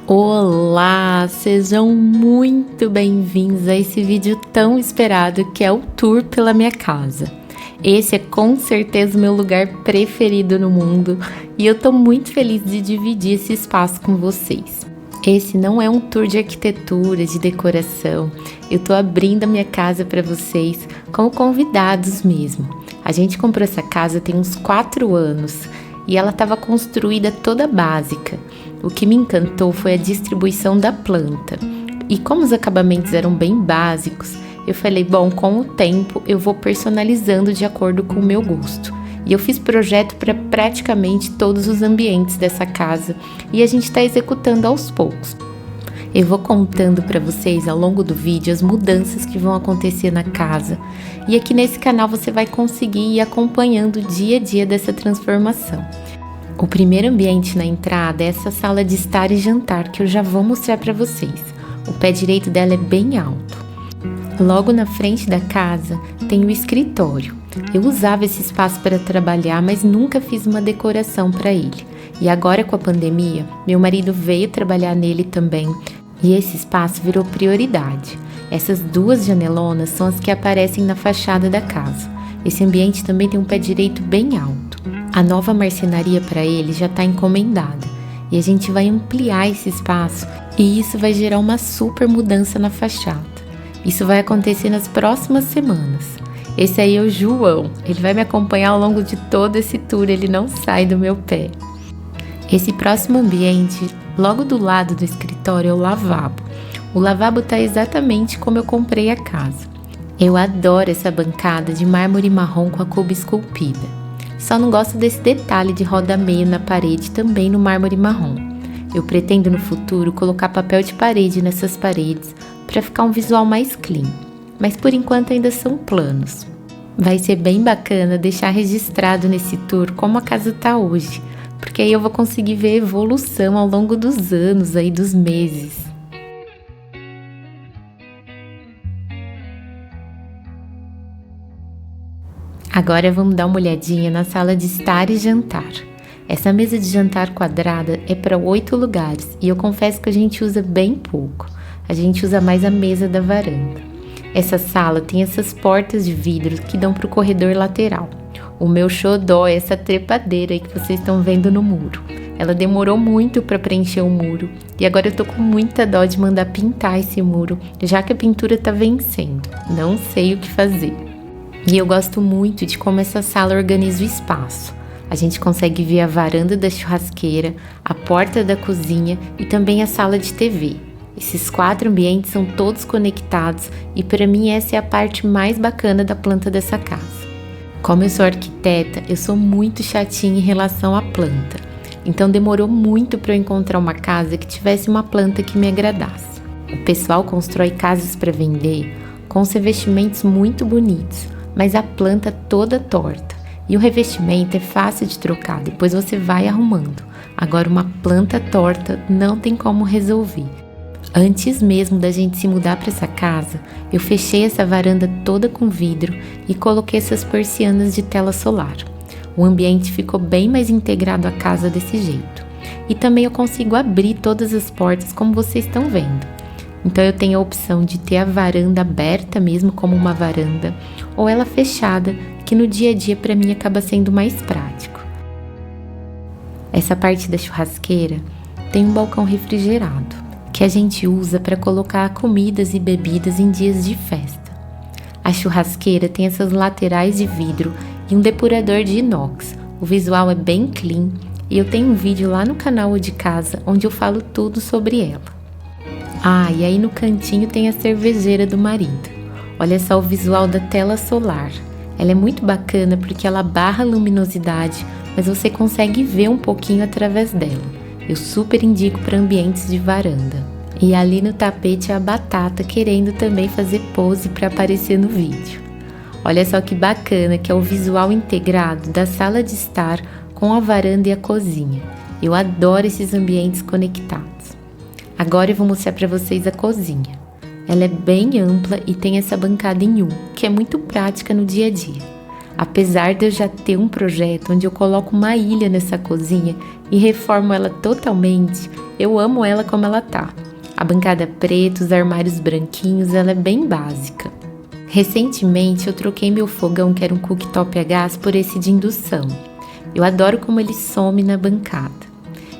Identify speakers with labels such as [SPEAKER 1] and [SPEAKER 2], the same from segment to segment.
[SPEAKER 1] Olá, sejam muito bem-vindos a esse vídeo tão esperado que é o tour pela minha casa. Esse é com certeza o meu lugar preferido no mundo e eu tô muito feliz de dividir esse espaço com vocês. Esse não é um tour de arquitetura, de decoração, eu tô abrindo a minha casa para vocês como convidados mesmo. A gente comprou essa casa tem uns 4 anos e ela estava construída toda básica. O que me encantou foi a distribuição da planta. E como os acabamentos eram bem básicos, eu falei, bom, com o tempo eu vou personalizando de acordo com o meu gosto. E eu fiz projeto para praticamente todos os ambientes dessa casa e a gente está executando aos poucos. Eu vou contando para vocês ao longo do vídeo as mudanças que vão acontecer na casa. E aqui nesse canal você vai conseguir ir acompanhando o dia a dia dessa transformação. O primeiro ambiente na entrada é essa sala de estar e jantar que eu já vou mostrar para vocês. O pé direito dela é bem alto. Logo na frente da casa tem o escritório. Eu usava esse espaço para trabalhar, mas nunca fiz uma decoração para ele. E agora com a pandemia, meu marido veio trabalhar nele também e esse espaço virou prioridade. Essas 2 janelonas são as que aparecem na fachada da casa. Esse ambiente também tem um pé direito bem alto. A nova marcenaria para ele já está encomendada e a gente vai ampliar esse espaço e isso vai gerar uma super mudança na fachada. Isso vai acontecer nas próximas semanas. Esse aí é o João, ele vai me acompanhar ao longo de todo esse tour, ele não sai do meu pé. Esse próximo ambiente, logo do lado do escritório, é o lavabo. O lavabo está exatamente como eu comprei a casa. Eu adoro essa bancada de mármore marrom com a cuba esculpida. Só não gosto desse detalhe de roda-meio na parede também no mármore marrom. Eu pretendo no futuro colocar papel de parede nessas paredes para ficar um visual mais clean, mas por enquanto ainda são planos. Vai ser bem bacana deixar registrado nesse tour como a casa está hoje, porque aí eu vou conseguir ver a evolução ao longo dos anos, aí dos meses. Agora vamos dar uma olhadinha na sala de estar e jantar. Essa mesa de jantar quadrada é para 8 lugares e eu confesso que a gente usa bem pouco. A gente usa mais a mesa da varanda. Essa sala tem essas portas de vidro que dão para o corredor lateral. O meu xodó é essa trepadeira aí que vocês estão vendo no muro. Ela demorou muito para preencher o muro e agora eu tô com muita dó de mandar pintar esse muro, já que a pintura tá vencendo. Não sei o que fazer. E eu gosto muito de como essa sala organiza o espaço. A gente consegue ver a varanda da churrasqueira, a porta da cozinha e também a sala de TV. Esses 4 ambientes são todos conectados e para mim essa é a parte mais bacana da planta dessa casa. Como eu sou arquiteta, eu sou muito chatinha em relação à planta. Então demorou muito para eu encontrar uma casa que tivesse uma planta que me agradasse. O pessoal constrói casas para vender com os revestimentos muito bonitos, mas a planta toda torta. E o revestimento é fácil de trocar, depois você vai arrumando. Agora uma planta torta não tem como resolver. Antes mesmo da gente se mudar para essa casa, eu fechei essa varanda toda com vidro e coloquei essas persianas de tela solar. O ambiente ficou bem mais integrado à casa desse jeito. E também eu consigo abrir todas as portas como vocês estão vendo. Então eu tenho a opção de ter a varanda aberta mesmo como uma varanda, ou ela fechada, que no dia a dia para mim acaba sendo mais prático. Essa parte da churrasqueira tem um balcão refrigerado, que a gente usa para colocar comidas e bebidas em dias de festa. A churrasqueira tem essas laterais de vidro e um depurador de inox. O visual é bem clean e eu tenho um vídeo lá no canal de casa onde eu falo tudo sobre ela. Ah, e aí no cantinho tem a cervejeira do marido. Olha só o visual da tela solar. Ela é muito bacana porque ela barra a luminosidade, mas você consegue ver um pouquinho através dela. Eu super indico para ambientes de varanda. E ali no tapete a batata querendo também fazer pose para aparecer no vídeo. Olha só que bacana que é o visual integrado da sala de estar com a varanda e a cozinha. Eu adoro esses ambientes conectados. Agora eu vou mostrar para vocês a cozinha. Ela é bem ampla e tem essa bancada em U, que é muito prática no dia a dia. Apesar de eu já ter um projeto onde eu coloco uma ilha nessa cozinha e reformo ela totalmente, Eu amo ela como ela tá. A bancada preta, os armários branquinhos, ela é bem básica. Recentemente eu troquei meu fogão, que era um cooktop a gás, por esse de indução. Eu adoro como ele some na bancada.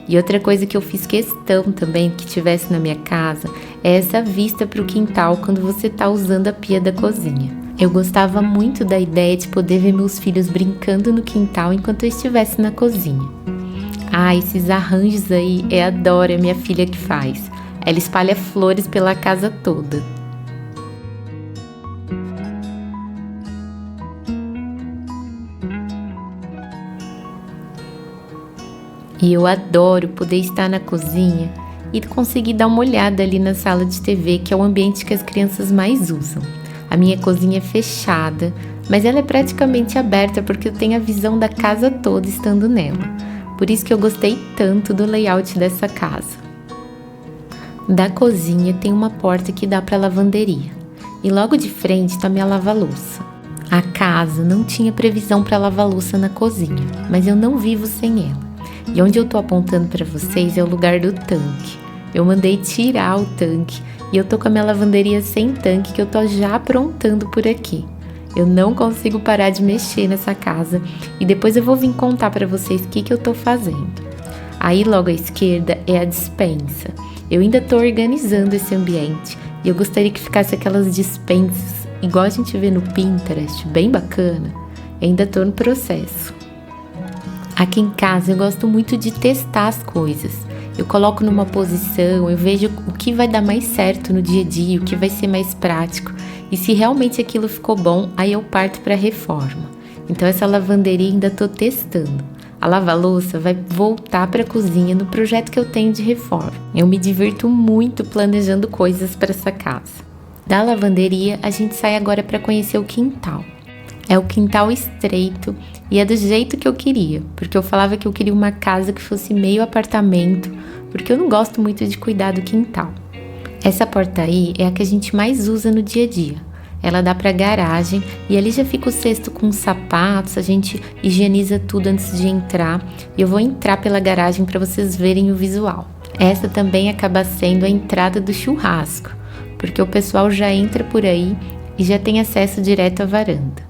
[SPEAKER 1] E outra coisa que eu fiz questão também que tivesse na minha casa é essa vista para o quintal quando você está usando a pia da cozinha. Eu gostava muito da ideia de poder ver meus filhos brincando no quintal enquanto eu estivesse na cozinha. Esses arranjos aí é a Dora, minha filha, que faz. Ela espalha flores pela casa toda. E eu adoro poder estar na cozinha e conseguir dar uma olhada ali na sala de TV, que é o ambiente que as crianças mais usam. A minha cozinha é fechada, mas ela é praticamente aberta porque eu tenho a visão da casa toda estando nela. Por isso que eu gostei tanto do layout dessa casa. Da cozinha tem uma porta que dá para a lavanderia e logo de frente está minha lava-louça. A casa não tinha previsão para lava-louça na cozinha, mas eu não vivo sem ela. E onde eu tô apontando para vocês é o lugar do tanque. Eu mandei tirar o tanque e eu tô com a minha lavanderia sem tanque que eu tô já aprontando por aqui. Eu não consigo parar de mexer nessa casa e depois eu vou vir contar para vocês o que eu tô fazendo. Aí logo à esquerda é a despensa. Eu ainda tô organizando esse ambiente e eu gostaria que ficasse aquelas dispensas igual a gente vê no Pinterest, bem bacana. Eu ainda tô no processo. Aqui em casa eu gosto muito de testar as coisas. Eu coloco numa posição, eu vejo o que vai dar mais certo no dia a dia, o que vai ser mais prático. E se realmente aquilo ficou bom, aí eu parto para a reforma. Então essa lavanderia ainda estou testando. A lava-louça vai voltar para a cozinha no projeto que eu tenho de reforma. Eu me divirto muito planejando coisas para essa casa. Da lavanderia a gente sai agora para conhecer o quintal. É o quintal estreito e é do jeito que eu queria, porque eu falava que eu queria uma casa que fosse meio apartamento, porque eu não gosto muito de cuidar do quintal. Essa porta aí é a que a gente mais usa no dia a dia. Ela dá para a garagem e ali já fica o cesto com os sapatos, a gente higieniza tudo antes de entrar e eu vou entrar pela garagem para vocês verem o visual. Essa também acaba sendo a entrada do churrasco, porque o pessoal já entra por aí e já tem acesso direto à varanda.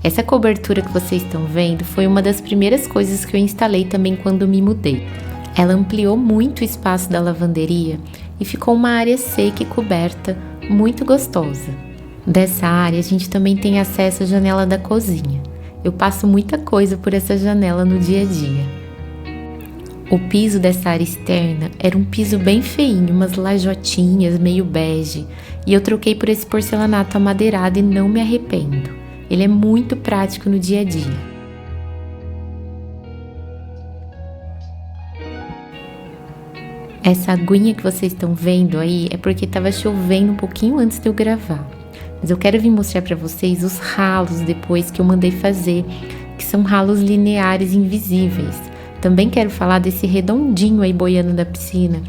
[SPEAKER 1] Essa cobertura que vocês estão vendo foi uma das primeiras coisas que eu instalei também quando me mudei. Ela ampliou muito o espaço da lavanderia e ficou uma área seca e coberta, muito gostosa. Dessa área a gente também tem acesso à janela da cozinha. Eu passo muita coisa por essa janela no dia a dia. O piso dessa área externa era um piso bem feinho, umas lajotinhas meio bege, e eu troquei por esse porcelanato amadeirado e não me arrependo. Ele é muito prático no dia a dia. Essa aguinha que vocês estão vendo aí é porque estava chovendo um pouquinho antes de eu gravar. Mas eu quero vir mostrar para vocês os ralos depois que eu mandei fazer, que são ralos lineares invisíveis. Também quero falar desse redondinho aí boiando da piscina,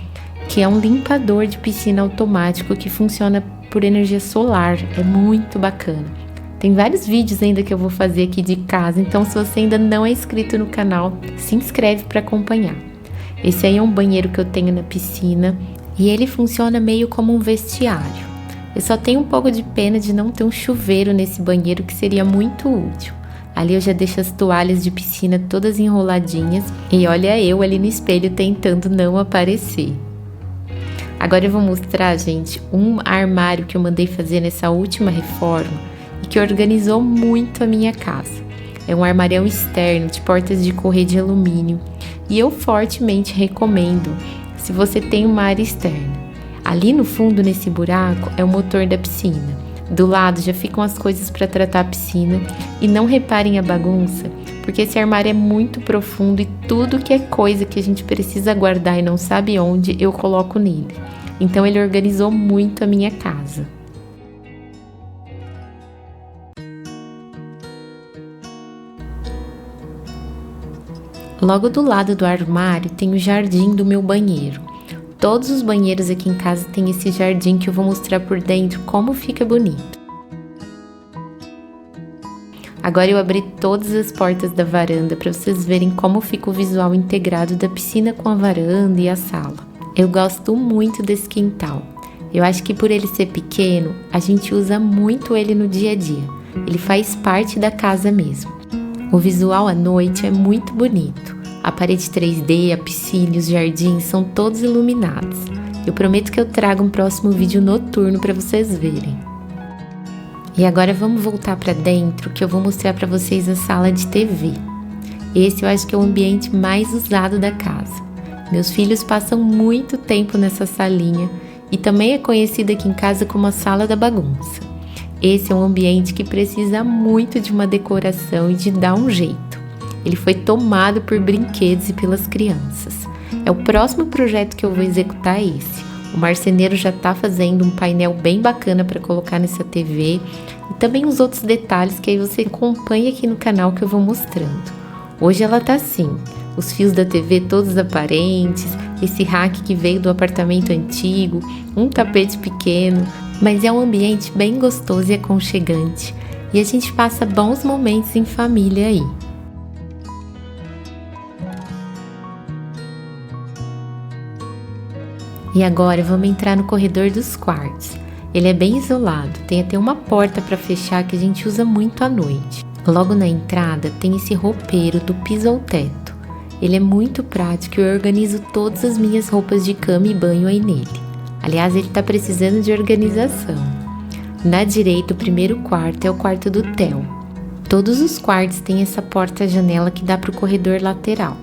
[SPEAKER 1] que é um limpador de piscina automático que funciona por energia solar. É muito bacana. Tem vários vídeos ainda que eu vou fazer aqui de casa, então se você ainda não é inscrito no canal, se inscreve para acompanhar. Esse aí é um banheiro que eu tenho na piscina e ele funciona meio como um vestiário. Eu só tenho um pouco de pena de não ter um chuveiro nesse banheiro, que seria muito útil. Ali eu já deixo as toalhas de piscina todas enroladinhas e olha eu ali no espelho tentando não aparecer. Agora eu vou mostrar, gente, um armário que eu mandei fazer nessa última reforma e que organizou muito a minha casa. É um armário externo de portas de correr de alumínio e eu fortemente recomendo se você tem uma área externa. Ali no fundo, nesse buraco, é o motor da piscina. Do lado já ficam as coisas para tratar a piscina e não reparem a bagunça, porque esse armário é muito profundo e tudo que é coisa que a gente precisa guardar e não sabe onde, eu coloco nele. Então ele organizou muito a minha casa. Logo do lado do armário tem o jardim do meu banheiro. Todos os banheiros aqui em casa têm esse jardim que eu vou mostrar por dentro como fica bonito. Agora eu abri todas as portas da varanda para vocês verem como fica o visual integrado da piscina com a varanda e a sala. Eu gosto muito desse quintal. Eu acho que por ele ser pequeno, a gente usa muito ele no dia a dia. Ele faz parte da casa mesmo. O visual à noite é muito bonito. A parede 3D, a piscina e os jardins são todos iluminados. Eu prometo que eu trago um próximo vídeo noturno para vocês verem. E agora vamos voltar para dentro, que eu vou mostrar para vocês a sala de TV. Esse eu acho que é o ambiente mais usado da casa. Meus filhos passam muito tempo nessa salinha e também é conhecida aqui em casa como a sala da bagunça. Esse é um ambiente que precisa muito de uma decoração e de dar um jeito. Ele foi tomado por brinquedos e pelas crianças. É o próximo projeto que eu vou executar esse. O marceneiro já está fazendo um painel bem bacana para colocar nessa TV e também os outros detalhes que aí você acompanha aqui no canal que eu vou mostrando. Hoje ela tá assim, os fios da TV todos aparentes, esse rack que veio do apartamento antigo, um tapete pequeno, mas é um ambiente bem gostoso e aconchegante e a gente passa bons momentos em família aí. E agora vamos entrar no corredor dos quartos. Ele é bem isolado, tem até uma porta para fechar que a gente usa muito à noite. Logo na entrada tem esse roupeiro do piso ao teto. Ele é muito prático e eu organizo todas as minhas roupas de cama e banho aí nele. Aliás, ele está precisando de organização. Na direita, o primeiro quarto é o quarto do Theo. Todos os quartos têm essa porta-janela que dá para o corredor lateral.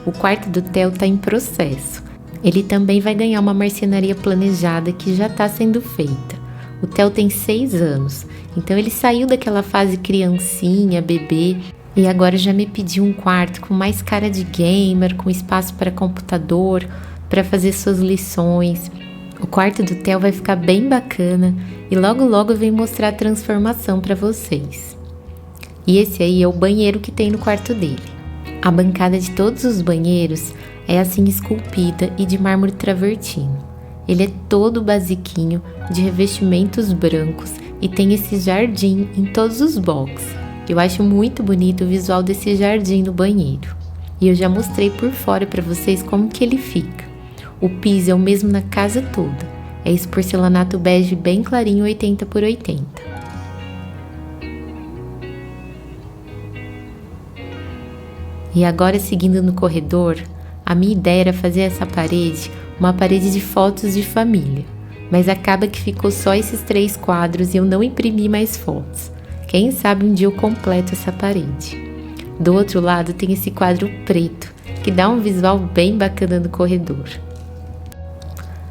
[SPEAKER 1] O quarto do Theo está em processo. Ele também vai ganhar uma marcenaria planejada que já está sendo feita. O Theo tem 6 anos, então ele saiu daquela fase criancinha, bebê, e agora já me pediu um quarto com mais cara de gamer, com espaço para computador, para fazer suas lições. O quarto do Theo vai ficar bem bacana e logo logo eu venho mostrar a transformação para vocês. E esse aí é o banheiro que tem no quarto dele. A bancada de todos os banheiros é assim esculpida e de mármore travertino. Ele é todo basiquinho, de revestimentos brancos e tem esse jardim em todos os boxes. Eu acho muito bonito o visual desse jardim no banheiro. E eu já mostrei por fora para vocês como que ele fica. O piso é o mesmo na casa toda. É esse porcelanato bege bem clarinho 80 por 80. E agora seguindo no corredor, a minha ideia era fazer essa parede uma parede de fotos de família, mas acaba que ficou só esses 3 quadros e eu não imprimi mais fotos. Quem sabe um dia eu completo essa parede. Do outro lado tem esse quadro preto, que dá um visual bem bacana no corredor.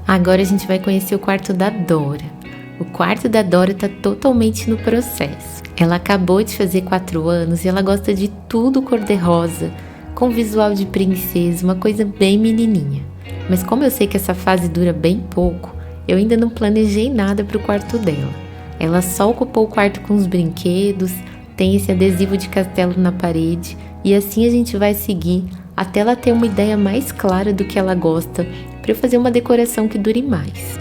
[SPEAKER 1] Agora a gente vai conhecer o quarto da Dora. O quarto da Dora está totalmente no processo. Ela acabou de fazer 4 anos e ela gosta de tudo cor-de-rosa, com visual de princesa, uma coisa bem menininha. Mas como eu sei que essa fase dura bem pouco, eu ainda não planejei nada para o quarto dela. Ela só ocupou o quarto com os brinquedos, tem esse adesivo de castelo na parede e assim a gente vai seguir até ela ter uma ideia mais clara do que ela gosta para eu fazer uma decoração que dure mais.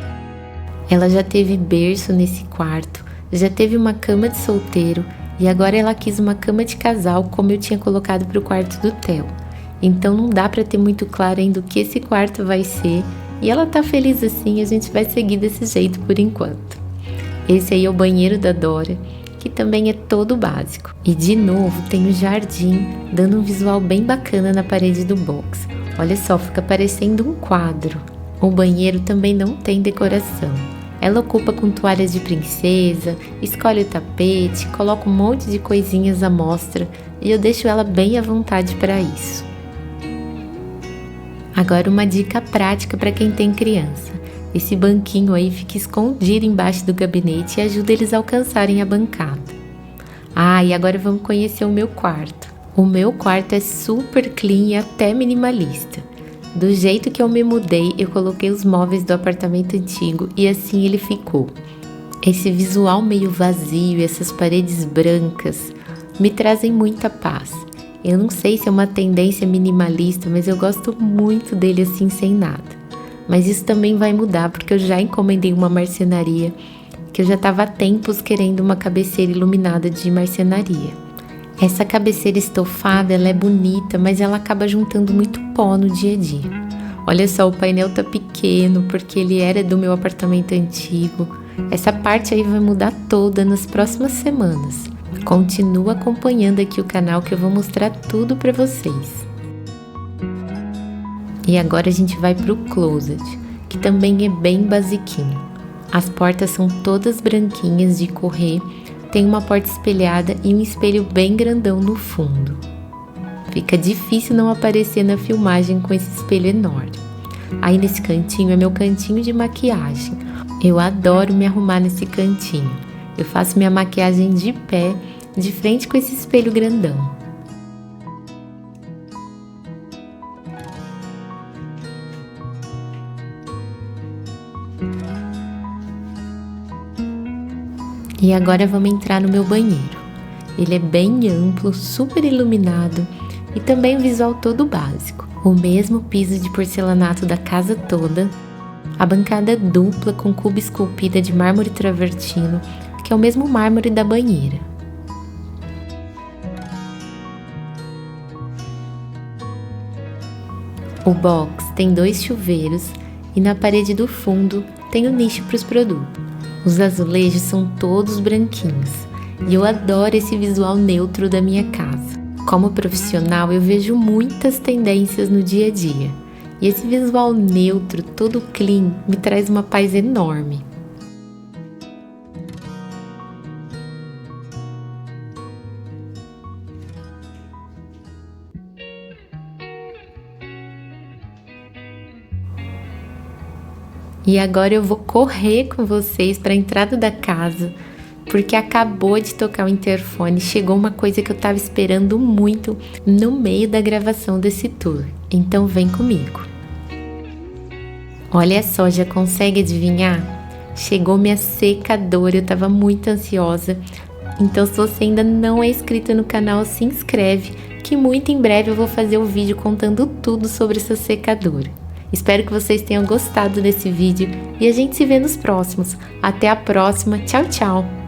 [SPEAKER 1] Ela já teve berço nesse quarto, já teve uma cama de solteiro e agora ela quis uma cama de casal como eu tinha colocado para o quarto do Theo. Então não dá para ter muito claro ainda o que esse quarto vai ser e ela tá feliz assim e a gente vai seguir desse jeito por enquanto. Esse aí é o banheiro da Dora, que também é todo básico. E de novo tem o jardim, dando um visual bem bacana na parede do box. Olha só, fica parecendo um quadro. O banheiro também não tem decoração. Ela ocupa com toalhas de princesa, escolhe o tapete, coloca um monte de coisinhas à mostra e eu deixo ela bem à vontade para isso. Agora uma dica prática para quem tem criança. Esse banquinho aí fica escondido embaixo do gabinete e ajuda eles a alcançarem a bancada. E agora vamos conhecer o meu quarto. O meu quarto é super clean e até minimalista. Do jeito que eu me mudei, eu coloquei os móveis do apartamento antigo e assim ele ficou. Esse visual meio vazio e essas paredes brancas me trazem muita paz. Eu não sei se é uma tendência minimalista, mas eu gosto muito dele assim sem nada. Mas isso também vai mudar porque eu já encomendei uma marcenaria, que eu já estava há tempos querendo uma cabeceira iluminada de marcenaria. Essa cabeceira estofada, ela é bonita, mas ela acaba juntando muito pó no dia a dia. Olha só, o painel tá pequeno porque ele era do meu apartamento antigo. Essa parte aí vai mudar toda nas próximas semanas. Continua acompanhando aqui o canal que eu vou mostrar tudo pra vocês. E agora a gente vai pro closet, que também é bem basiquinho. As portas são todas branquinhas de correr, tem uma porta espelhada e um espelho bem grandão no fundo. Fica difícil não aparecer na filmagem com esse espelho enorme. Aí nesse cantinho é meu cantinho de maquiagem. Eu adoro me arrumar nesse cantinho. Eu faço minha maquiagem de pé, de frente com esse espelho grandão. E agora vamos entrar no meu banheiro. Ele é bem amplo, super iluminado e também o visual todo básico. O mesmo piso de porcelanato da casa toda, a bancada dupla com cuba esculpida de mármore travertino, que é o mesmo mármore da banheira. O box tem 2 chuveiros e na parede do fundo tem um nicho para os produtos. Os azulejos são todos branquinhos e eu adoro esse visual neutro da minha casa. Como profissional, eu vejo muitas tendências no dia a dia e esse visual neutro, todo clean, me traz uma paz enorme. E agora eu vou correr com vocês para a entrada da casa, porque acabou de tocar o interfone, chegou uma coisa que eu estava esperando muito no meio da gravação desse tour. Então vem comigo. Olha só, já consegue adivinhar? Chegou minha secadora, eu estava muito ansiosa. Então se você ainda não é inscrito no canal, se inscreve, que muito em breve eu vou fazer o vídeo contando tudo sobre essa secadora. Espero que vocês tenham gostado desse vídeo e a gente se vê nos próximos. Até a próxima, tchau, tchau!